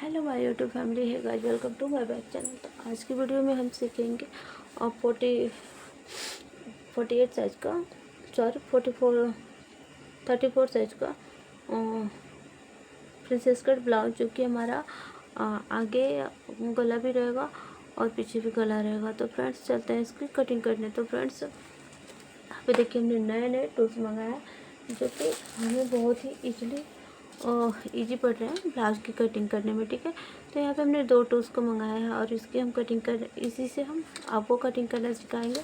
Hello my YouTube family है guys, welcome to my back channel. तो आज की वीडियो में हम सीखेंगे 48 साइज का, सॉरी 34 साइज का प्रिंसेस कट ब्लाउज, जो कि हमारा आगे गला भी रहेगा और पीछे भी गला रहेगा। तो फ्रेंड्स चलते हैं इसकी कटिंग करने। तो फ्रेंड्स यहाँ पे देखिए हमने नए टूल्स मंगाया जो कि हमें बहुत ही ईजी पड़ रहे हैं ब्लाउज की कटिंग करने में। ठीक है, तो यहाँ पे हमने 2 टूल्स को मंगाया है और इसकी हम कटिंग कर इसी से हम आपको कटिंग करना सिखाएंगे।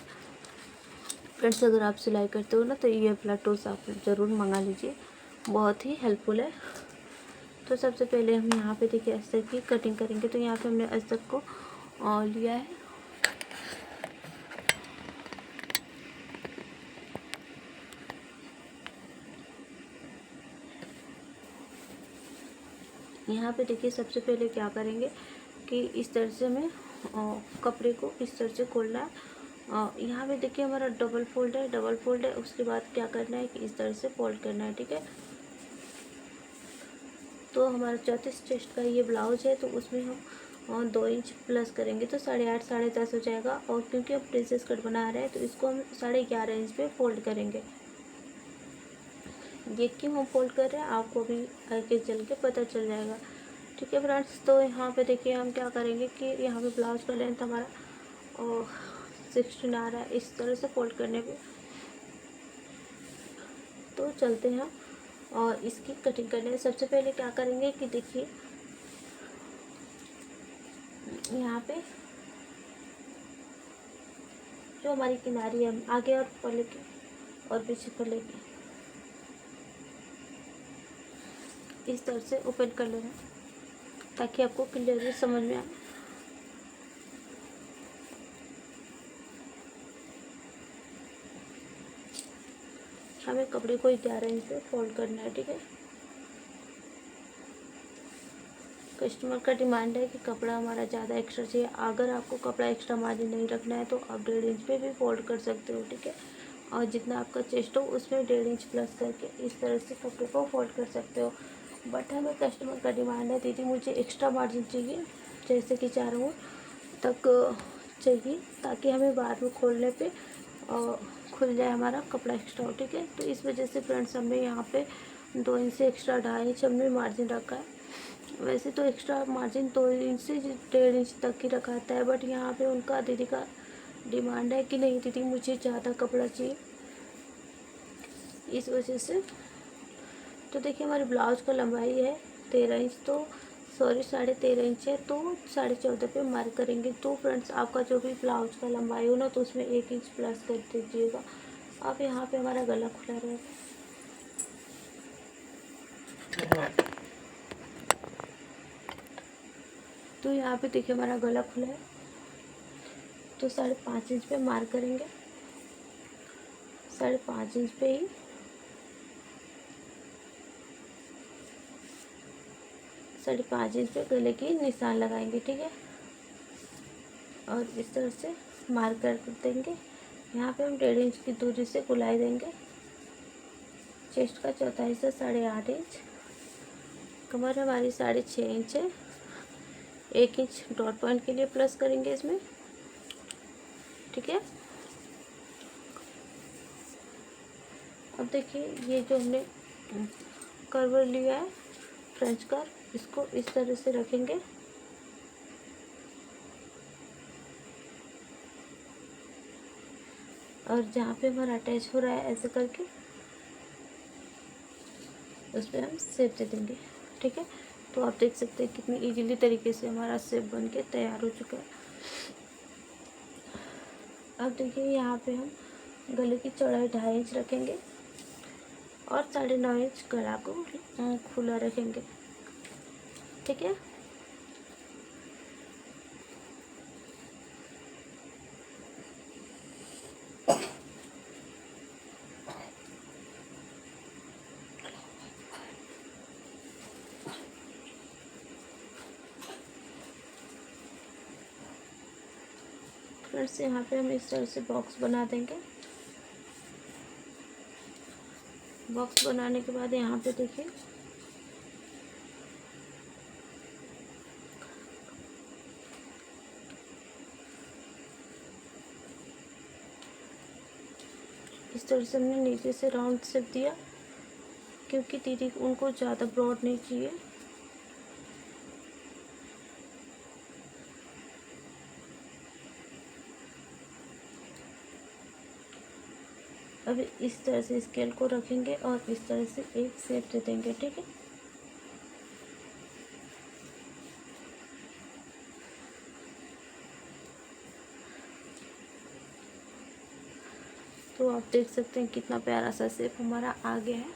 फ्रेंड्स अगर आप सिलाई करते हो ना तो ये वाला टूल्स आप ज़रूर मंगा लीजिए, बहुत ही हेल्पफुल है। तो सबसे पहले हम यहाँ पे देखिए अस्तर की कटिंग करेंगे। तो यहाँ पे हमने अस्तर को लिया है। यहाँ पे देखिए सबसे पहले क्या करेंगे कि इस तरह से हमें कपड़े को इस तरह से खोलना है। यहाँ पे देखिए हमारा डबल फोल्ड है। उसके बाद क्या करना है कि इस तरह से फोल्ड करना है। ठीक है, तो हमारा 34 चेस्ट का ये ब्लाउज है, तो उसमें हम 2 इंच प्लस करेंगे तो 8.5 10.5 हो जाएगा। और क्योंकि हम प्रिंसेस कट बना रहे हैं तो इसको हम 11.5 इंच पे फोल्ड करेंगे। ये क्यों हम फोल्ड कर रहे हैं आपको भी आगे चल के पता चल जाएगा। ठीक है फ्रेंड्स, तो यहाँ पे देखिए हम क्या करेंगे कि यहाँ पे ब्लाउज का लेंथ हमारा 16 आ रहा है, इस तरह से फोल्ड करने पे। तो चलते हैं और इसकी कटिंग करने। सबसे पहले क्या करेंगे कि देखिए यहाँ पे जो हमारी किनारी है आगे और पल्ले की और पीछे पल्ले की इस तरह से ओपन कर लेना ताकि आपको क्लियरली समझ में आए। हमें कपड़े को 11 इंच पे फोल्ड करना है। ठीक है, कस्टमर का डिमांड है कि कपड़ा हमारा ज़्यादा एक्स्ट्रा चाहिए। अगर आपको कपड़ा एक्स्ट्रा मार्जिन नहीं रखना है तो आप 1.5 इंच पे भी फोल्ड कर सकते हो। ठीक है, और जितना आपका चेस्ट हो उसमें 1.5 इंच प्लस करके इस तरह से कपड़े को फोल्ड कर सकते हो। बट हमें कस्टमर का डिमांड है, दीदी मुझे एक्स्ट्रा मार्जिन चाहिए, जैसे कि 4 इंच तक चाहिए, ताकि हमें बाद में खोलने पे खुल जाए हमारा कपड़ा एक्स्ट्रा हो। ठीक है, तो इस वजह से फ्रेंड्स हमने यहाँ पे 2 इंच से एक्स्ट्रा 2.5 इंच हमने मार्जिन रखा है। वैसे तो एक्स्ट्रा मार्जिन 2 इंच से 1.5 इंच तक ही रखा था, बट यहाँ पे उनका दीदी का डिमांड है कि नहीं दीदी मुझे ज़्यादा कपड़ा चाहिए, इस वजह से। तो देखिए हमारे ब्लाउज का लंबाई है 13 इंच, तो सॉरी 13.5 इंच है, तो 14.5 पे मार्क करेंगे। तो फ्रेंड्स आपका जो भी ब्लाउज का लंबाई हो ना तो उसमें 1 इंच प्लस कर दीजिएगा। अब यहाँ पे हमारा गला खुला रहेगा। तो यहाँ पे देखिए हमारा गला खुला है, तो 5.5 इंच पे मार्क करेंगे। 5.5 इंच पे ही 5.5 इंच पे गले की निशान लगाएंगे। ठीक है, और इस तरह से मार्क कर देंगे। यहाँ पे हम 1.5 इंच की दूरी से गुलाई देंगे। चेस्ट का चौथाई से 8.5 इंच, कमर हमारी 6.5 इंच है। 1 इंच डॉट पॉइंट के लिए प्लस करेंगे इसमें। ठीक है, अब देखिए ये जो हमने कर्व लिया है फ्रेंच कर्व, इसको इस तरह से रखेंगे और जहाँ पे हमारा अटैच हो रहा है ऐसे करके उस पर हम शेप दे देंगे। ठीक है, तो आप देख सकते हैं कितनी इजीली तरीके से हमारा शेप बन के तैयार हो चुका है। अब देखिए यहाँ पे हम गले की चौड़ाई 2.5 इंच रखेंगे और 9.5 इंच गला को खुला रखेंगे। ठीक है, फिर से यहाँ पे हम इस तरह से बॉक्स बना देंगे। बॉक्स बनाने के बाद यहाँ पे देखिए इस तरह से हमने नीचे से राउंड शेप दिया, क्योंकि दीदी उनको ज़्यादा ब्रॉड नहीं चाहिए। अब इस तरह से स्केल को रखेंगे और इस तरह से एक शेप दे देंगे, ठीक है। तो आप देख सकते हैं कितना प्यारा सा शेप हमारा आ गया है,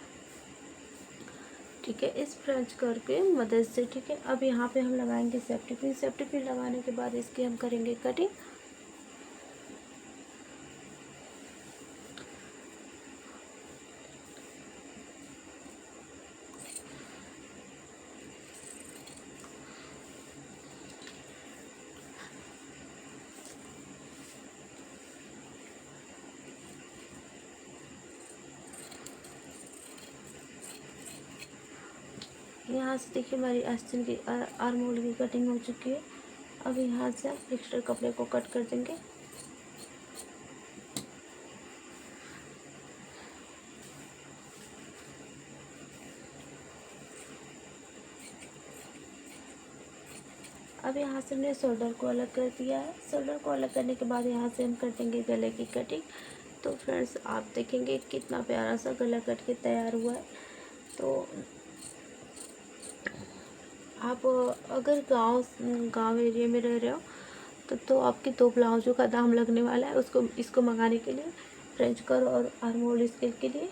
ठीक है, इस फ्रेंच कर्व के मदद से, ठीक है। अब यहाँ पे हम लगाएंगे सेफ्टी पिन। सेफ्टी पिन लगाने के बाद इसकी हम करेंगे कटिंग। यहाँ से देखिए हमारी आस्तीन की आर्म होल की कटिंग हो चुकी है। अब यहाँ से हम एक्स्ट्रा कपड़े को कट कर देंगे। अब यहाँ से हमने शोल्डर को अलग कर दिया है। शोल्डर को अलग करने के बाद यहाँ से हम कर देंगे गले की कटिंग। तो फ्रेंड्स आप देखेंगे कितना प्यारा सा गला कट के तैयार हुआ है। तो आप अगर गांव एरिया में रह रहे हो तो आपके 2 ब्लाउजों का दाम लगने वाला है इसको मंगाने के लिए, फ्रेंच कर्व और आर्म होल स्केल के लिए।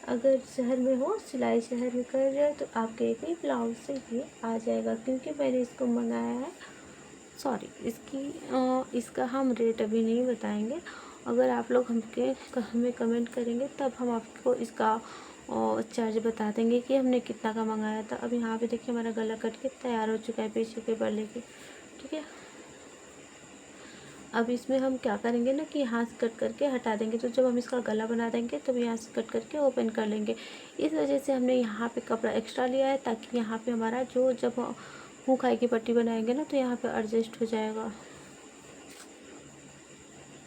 अगर शहर में हो, सिलाई शहर में कर रहे हो, तो आपके एक ही ब्लाउज से ये आ जाएगा, क्योंकि मैंने इसको मंगाया है। सॉरी, इसका हम रेट अभी नहीं बताएंगे। अगर आप लोग हमें कमेंट करेंगे तब हम आपको इसका चार्ज बता देंगे कि हमने कितना का मंगाया था। अब यहाँ पे देखिए हमारा गला कट के तैयार हो चुका है पीछे के बल्ले की, ठीक है। अब इसमें हम क्या करेंगे ना कि यहाँ से कट करके हटा देंगे। तो जब हम इसका गला बना देंगे तब यहाँ से कट करके ओपन कर लेंगे। इस वजह से हमने यहाँ पे कपड़ा एक्स्ट्रा लिया है, ताकि यहाँ पे हमारा जब मुँह खाई की पट्टी बनाएंगे ना तो यहाँ पे एडजस्ट हो जाएगा।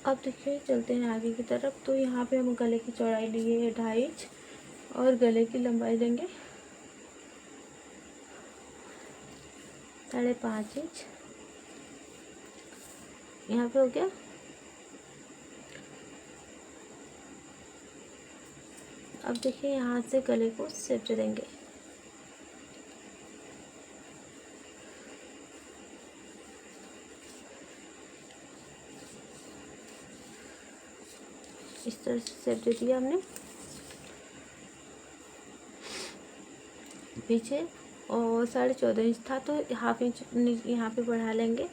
अब देखिए चलते हैं आगे की तरफ। तो यहाँ पे हम गले की चौड़ाई लिए है 2.5 इंच और गले की लंबाई लेंगे 5.5 इंच। यहाँ पे हो गया। अब देखिए यहाँ से गले को शेप दे देंगे। इस तरह से शेप दे दिया हमने। पीछे और 14.5 इंच था, तो 1/2 इंच यहाँ पे बढ़ा लेंगे।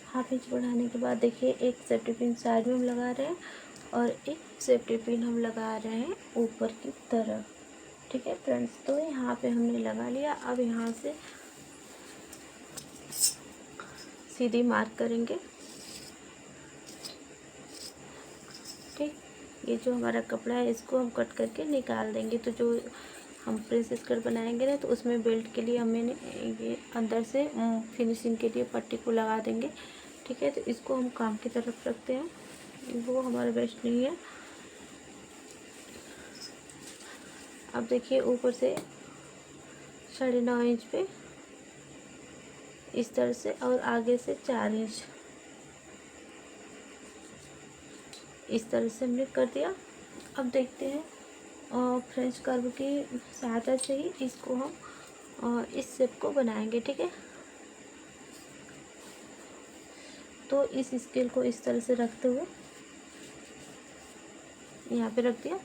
हाफ इंच बढ़ाने के बाद देखिए एक सेफ्टी पिन साइड में हम लगा रहे हैं और एक सेफ्टी पिन हम लगा रहे हैं ऊपर की तरफ, ठीक है फ्रेंड्स। तो यहाँ पे हमने लगा लिया। अब यहाँ से सीधी मार्क करेंगे, ठीक। ये जो हमारा कपड़ा है इसको हम कट करके निकाल देंगे। तो जो हम प्रिंसेस कट बनाएंगे ना, तो उसमें बेल्ट के लिए हमें ये अंदर से फिनिशिंग के लिए पट्टी को लगा देंगे, ठीक है। तो इसको हम काम की तरफ रखते हैं, वो हमारा बेस्ट नहीं है। अब देखिए ऊपर से 9.5 इंच पे इस तरह से और आगे से 4 इंच इस तरह से हमने कर दिया। अब देखते हैं फ्रेंच कर्व की सहायता से ही इसको हम इस शेप को बनाएंगे, ठीक है। तो इस स्केल को इस तरह से रखते हुए यहाँ पे रख दिया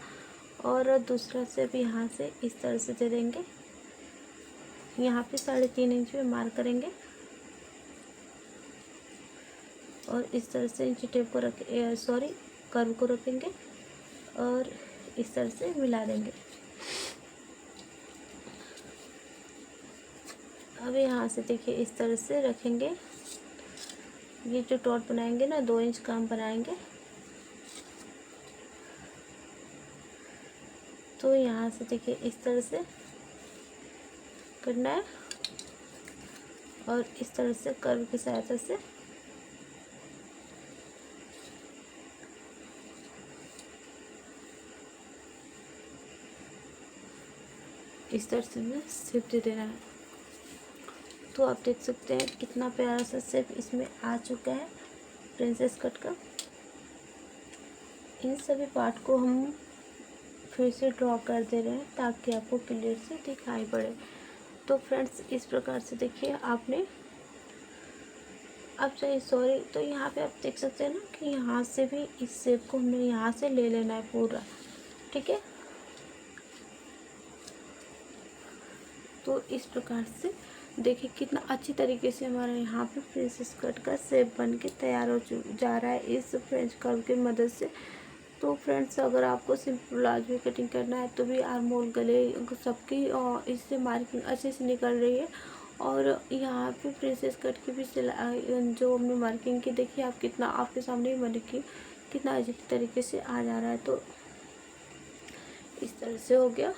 और दूसरा शेप यहाँ से इस तरह से दे देंगे। यहाँ पे 3.5 इंच में मार्क करेंगे और इस तरह से इंची टेप को कर्व को रखेंगे और इस तरह से मिला देंगे। अब यहाँ से देखिए इस तरह से रखेंगे। ये जो डॉट बनाएंगे ना 2 इंच का हम बनाएंगे। तो यहाँ से देखिए इस तरह से करना है और इस तरह से कर्व की सहायता से इस तरह से हमें शेप दे देना है। तो आप देख सकते हैं कितना प्यारा सा शेप इसमें आ चुका है प्रिंसेस कट का। इन सभी पार्ट को हम फिर से ड्रॉ कर दे रहे हैं ताकि आपको क्लियर से दिखाई पड़े। तो फ्रेंड्स इस प्रकार से देखिए आपने, अब चाहिए सॉरी, तो यहाँ पे आप देख सकते हैं ना कि यहाँ से भी इस शेप को हमने यहाँ से ले लेना है पूरा, ठीक है। तो इस प्रकार से देखिए कितना अच्छी तरीके से हमारा यहाँ पे प्रिंसेस कट का शेप बन के तैयार हो जा रहा है इस फ्रेंच कर्व की मदद से। तो फ्रेंड्स अगर आपको सिंपल प्लाजो में कटिंग करना है तो भी आर्म होल गले सबकी इससे मार्किंग अच्छे से निकल रही है। और यहाँ पे प्रिंसेस कट की भी सिलाई जो हमने मार्किंग की देखिए आप कितना आपके सामने ही बनी की कितना अच्छी तरीके से आ जा रहा है। तो इस तरह से हो गया।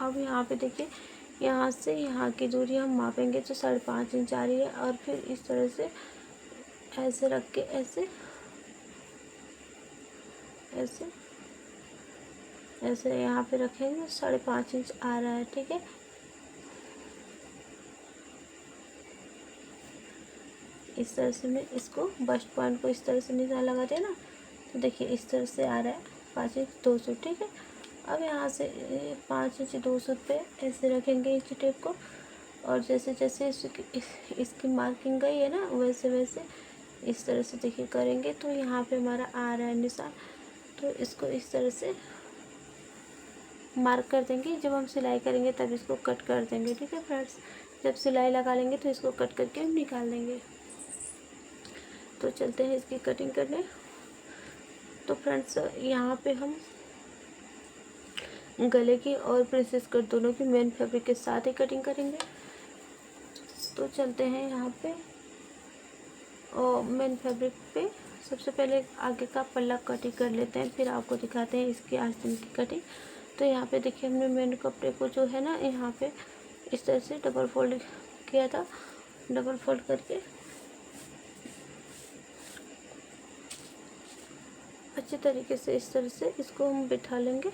अब यहाँ पे देखिए यहाँ से यहाँ की दूरी हम मापेंगे तो 5.5 इंच आ रही है और फिर इस तरह से ऐसे रख के ऐसे ऐसे ऐसे यहाँ पे रखेंगे 5.5 इंच आ रहा है, ठीक है। इस तरह से मैं इसको बस्ट पॉइंट को इस तरह से निशान लगा दिया ना, तो देखिए इस तरह से आ रहा है 5 इंच 200, ठीक है। अब यहाँ से 5 इंच 200 पे ऐसे रखेंगे इंच टेप को और जैसे जैसे इसकी मार्किंग गई है ना वैसे वैसे इस तरह से देखिए करेंगे तो यहाँ पे हमारा आ रहा है निशान। तो इसको इस तरह से मार्क कर देंगे, जब हम सिलाई करेंगे तब इसको कट कर देंगे, ठीक है फ्रेंड्स। जब सिलाई लगा लेंगे तो इसको कट करके हम निकाल देंगे। तो चलते हैं इसकी कटिंग करने। तो फ्रेंड्स यहाँ पे हम गले की और प्रिंसेस कट दोनों की मेन फैब्रिक के साथ ही कटिंग करेंगे। तो चलते हैं यहाँ पे और मेन फैब्रिक पे सबसे पहले आगे का पल्ला कटिंग कर लेते हैं, फिर आपको दिखाते हैं इसकी आस्तीन की कटिंग। तो यहाँ पे देखिए हमने मेन कपड़े को जो है ना यहाँ पे इस तरह से डबल फोल्ड किया था, डबल फोल्ड करके अच्छे तरीके से इस तरह से इसको हम बिठा लेंगे।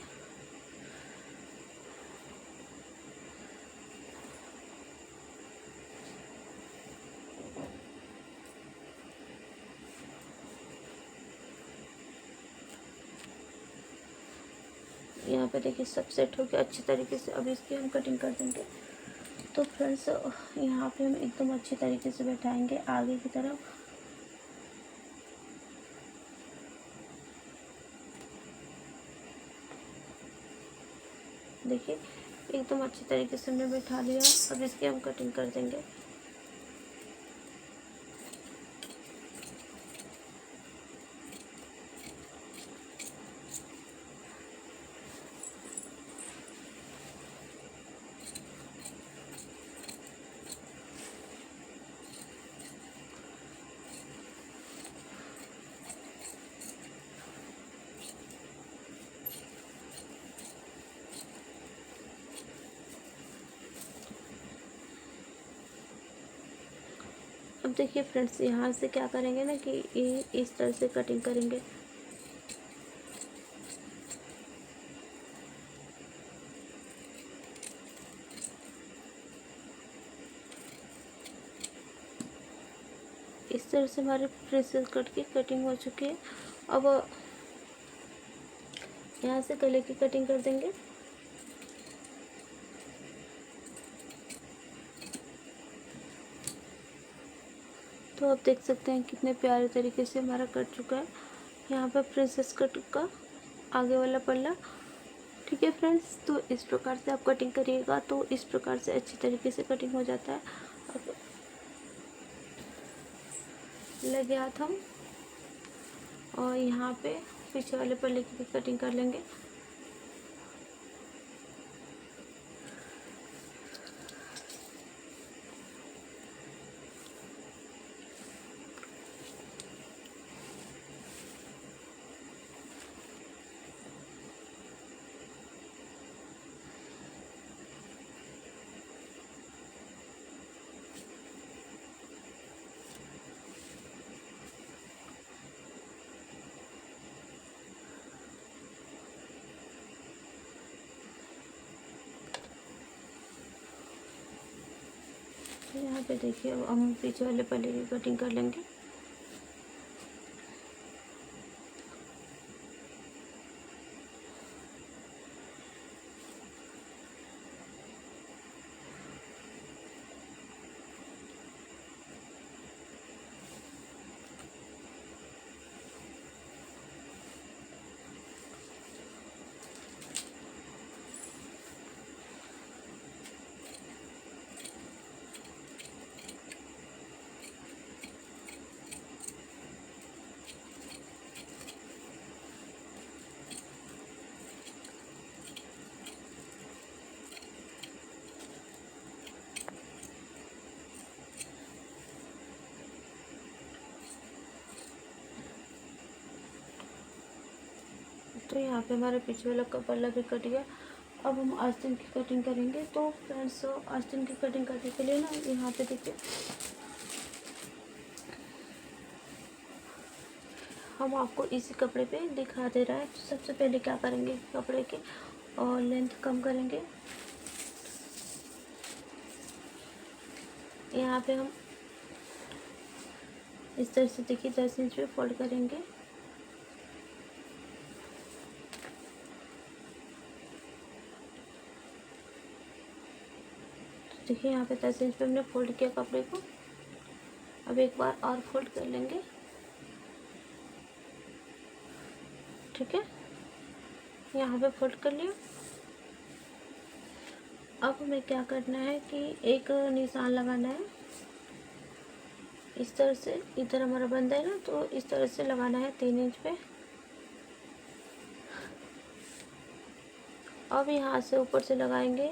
यहाँ पे देखिए सब सेट हो गया अच्छे तरीके से। अब इसकी हम कटिंग कर देंगे। तो फ्रेंड्स यहाँ पे हम एकदम अच्छे तरीके से बैठाएंगे आगे की तरफ। देखिए एकदम अच्छे तरीके से हमने बैठा लिया। अब इसकी हम कटिंग कर देंगे। अब देखिए फ्रेंड्स यहाँ से क्या करेंगे ना कि इस तरह से कटिंग करेंगे। इस तरह से हमारे प्रिंसेस कट की कटिंग हो चुकी है। अब यहाँ से गले की कटिंग कर देंगे। तो आप देख सकते हैं कितने प्यारे तरीके से हमारा कट चुका है। यहाँ पर प्रिंसेस कट का आगे वाला पल्ला, ठीक है फ्रेंड्स। तो इस प्रकार से आप कटिंग करिएगा तो इस प्रकार से अच्छी तरीके से कटिंग हो जाता है। अब लगे हाथ हम और यहाँ पे पीछे वाले पल्ले की भी कटिंग कर लेंगे। यहाँ पे देखिए अब हम पीछे वाले पल्ले की कटिंग कर लेंगे। तो यहाँ पे हमारा पीछे वाला का पल्ला भी कट गया। अब हम आस्तीन की कटिंग करेंगे। तो फ्रेंड्स आस्तीन की कटिंग करने के लिए ना यहाँ पे देखिए हम आपको इसी कपड़े पे दिखा दे रहा है। तो सबसे पहले क्या करेंगे, कपड़े की और लेंथ कम करेंगे। यहाँ पे हम इस तरह से देखिए 10 इंच पे फोल्ड करेंगे। देखिए यहाँ पे 10 इंच पे हमने फोल्ड किया कपड़े को। अब एक बार और फोल्ड कर लेंगे, ठीक है। यहाँ पे फोल्ड कर लिया। अब हमें क्या करना है कि एक निशान लगाना है इस तरह से। इधर हमारा बंद है ना, तो इस तरह से लगाना है 3 इंच पे। अब यहाँ से ऊपर से लगाएंगे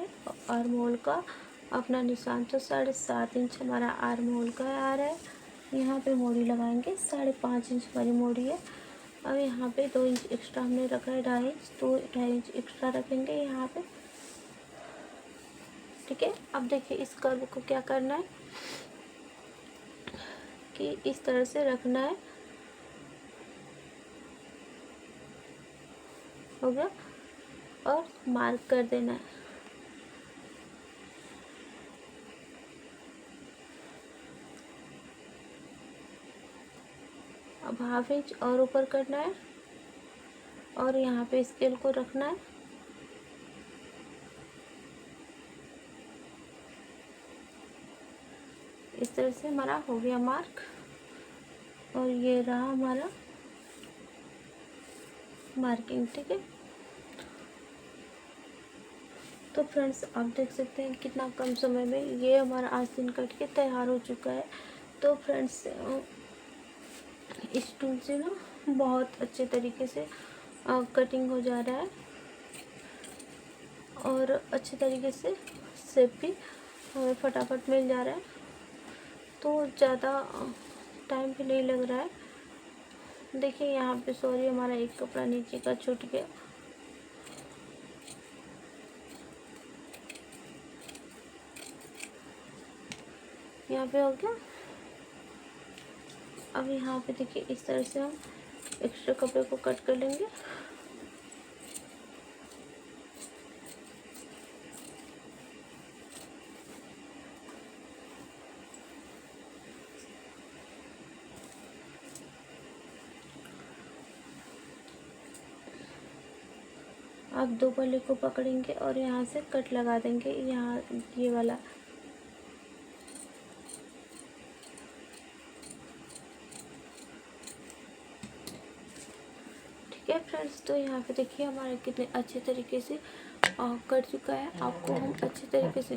आर्म होल का अपना निशान। तो 7.5 इंच हमारा आर्म होल का आ रहा है। यहाँ पे मोड़ी लगाएंगे, 5.5 इंच वाली मोड़ी है। अब यहाँ पे 2 इंच एक्स्ट्रा हमने रखा है, 2.5 इंच, तो 2.5 इंच एक्स्ट्रा रखेंगे यहाँ पे, ठीक है। अब देखिए इस कर्व को क्या करना है कि इस तरह से रखना है, हो गया, और मार्क कर देना है। अब 1/2 इंच और ऊपर करना है और यहाँ पे स्केल को रखना है। इस तरह से हमारा हो गया मार्क, और ये रहा हमारा मार्किंग, ठीक है। तो फ्रेंड्स आप देख सकते हैं कितना कम समय में ये हमारा आस्तीन कट के तैयार हो चुका है। तो फ्रेंड्स इस टूल से ना बहुत अच्छे तरीके से कटिंग हो जा रहा है और अच्छे तरीके से शेप भी हमें फटाफट मिल जा रहा है। तो ज़्यादा टाइम भी नहीं लग रहा है। देखिए यहाँ पे सॉरी हमारा एक कपड़ा नीचे का छूट गया। यहाँ पे हो गया। अब यहाँ पे देखिए इस तरह से हम एक्स्ट्रा कपड़े को कट कर लेंगे। आप 2 पल्ले को पकड़ेंगे और यहाँ से कट लगा देंगे, यहाँ ये वाला। ठीक है फ्रेंड्स, तो यहाँ पे देखिए हमारा कितने अच्छे तरीके से कट चुका है। आपको हम अच्छे तरीके से